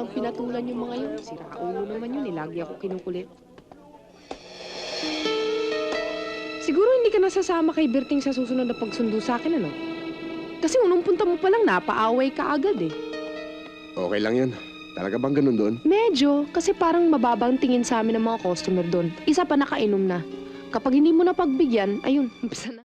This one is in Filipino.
namang pinatulan yung mga yun. Siraulo naman yun, lagi ako kinukulit. Siguro hindi ka nasasama kay Berting sa susunod na pagsundo sa akin, ano? Kasi unang punta mo pa lang, napaaway ka agad eh. Okay lang yan. Talaga bang ganun doon? Medyo, kasi parang mababang tingin sa amin ng mga customer doon. Isa pa nakainom na. Kapag hindi mo na pagbigyan, ayun, umpisa na.